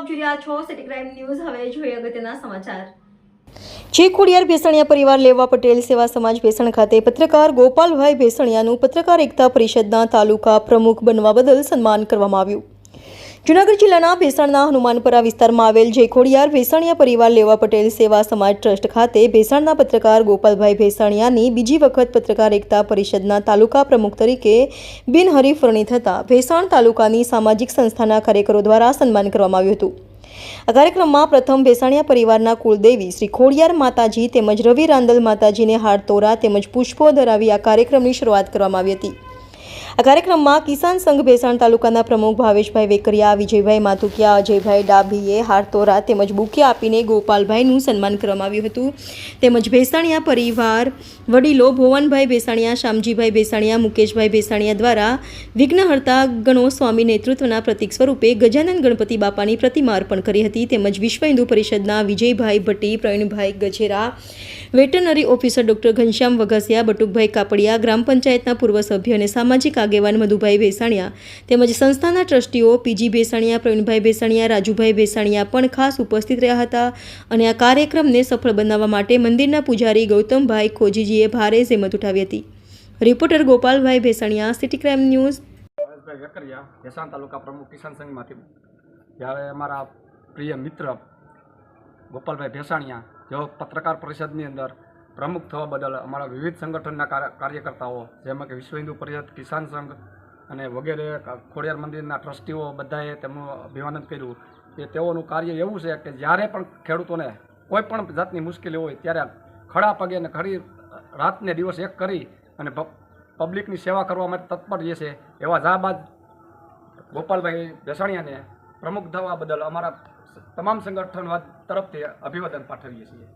આપ જોઈ રહ્યા છો સિટી ક્રાઇમ ન્યૂઝ। હવે જોઈએ અગત્યના સમાચાર। જે ખોડિયાર ભેંસણિયા પરિવાર લેવા પટેલ સેવા સમાજ ભેંસણ ખાતે પત્રકાર ગોપાલભાઈ ભેંસણિયાનું પત્રકાર એકતા પરિષદના તાલુકા પ્રમુખ બનવા બદલ સન્માન કરવામાં આવ્યું। જૂનાગઢ જિલ્લાના ભેંસણના હનુમાનપરા વિસ્તારમાં આવેલ જે ખોડિયાર ભેંસણિયા પરિવાર લેવા પટેલ સેવા સમાજ ટ્રસ્ટ ખાતે ભેંસણના પત્રકાર ગોપાલભાઈ ભેંસણિયાની બીજી વખત પત્રકાર એકતા પરિષદના તાલુકા પ્રમુખ તરીકે બિનહરીફ વરણી થતાં ભેંસણ તાલુકાની સામાજિક સંસ્થાના કાર્યકરો દ્વારા સન્માન કરવામાં આવ્યું હતું। આ કાર્યક્રમમાં પ્રથમ ભેંસણિયા પરિવારના કુળદેવી શ્રી ખોડિયાર માતાજી તેમજ રવિ રાંદલ માતાજીને હારતોરા તેમજ પુષ્પો ધરાવી આ કાર્યક્રમની શરૂઆત કરવામાં આવી હતી। આ કાર્યક્રમમાં કિસાન સંઘ ભેંસણ તાલુકાના પ્રમુખ ભાવેશભાઈ વેકરિયા, વિજયભાઈ માથુકિયા, અજયભાઈ ડાભીએ હારતોરા તેમજ બુકે આપીને ગોપાલભાઈનું સન્માન કરવામાં આવ્યું હતું। તેમજ ભેંસણિયા પરિવાર વડીલો ભુવનભાઈ ભેંસણિયા, શામજીભાઈ ભેંસણિયા, મુકેશભાઈ ભેંસણિયા દ્વારા વિઘ્નહર્તા ગણો સ્વામી નેતૃત્વના પ્રતીક સ્વરૂપે ગજાનન ગણપતિ બાપાની પ્રતિમા અર્પણ કરી હતી। તેમજ વિશ્વ હિન્દુ પરિષદના Vijaybhai Bhatti, Pravinbhai Gajera, veterinary officer doctor Ghanshyam Vaghasiya, Batukbhai Kapadia, ગ્રામ પંચાયતના પૂર્વ સભ્ય અને સામાજિક આગેવાન મધુભાઈ ભેંસણિયા તેમજ સંસ્થાના ટ્રસ્ટીઓ પીજી ભેંસણિયા, પ્રવીણભાઈ ભેંસણિયા, રાજુભાઈ ભેંસણિયા પણ ખાસ ઉપસ્થિત રહ્યા હતા અને આ કાર્યક્રમને સફળ બનાવવા માટે મંદિરના પૂજારી ગૌતમભાઈ ખોજીજીએ ભારે જહેમત ઉઠાવી હતી। રિપોર્ટર ગોપાલભાઈ ભેંસણિયા, સિટી ક્રાઇમ ન્યૂઝ। ભાવેશભાઈ વેકરિયા, ભેંસણ તાલુકા પ્રમુખ કિસાન સંઘમાંથી જ્યારે અમારા પ્રિય મિત્ર ગોપાલભાઈ ભેંસણિયા જેઓ પત્રકાર પરિષદની અંદર પ્રમુખ થવા બદલ અમારા વિવિધ સંગઠનના કાર્યકર્તાઓ જેમાં કે વિશ્વ હિન્દુ પરિષદ, કિસાન સંઘ અને વગેરે ખોડિયાર મંદિરના ટ્રસ્ટીઓ બધાએ તેમનું અભિવાદન કર્યું કે તેઓનું કાર્ય એવું છે કે જ્યારે પણ ખેડૂતોને કોઈ પણ જાતની મુશ્કેલી હોય ત્યારે ખડા પગે અને ખરી રાતને દિવસ એક કરી અને પબ્લિકની સેવા કરવા માટે તત્પર જે છે એવા જાબાદ ગોપાલભાઈ ભેંસણિયાને પ્રમુખ થવા બદલ અમારા તમામ સંગઠન તરફથી અભિવાદન પાઠવીએ છીએ।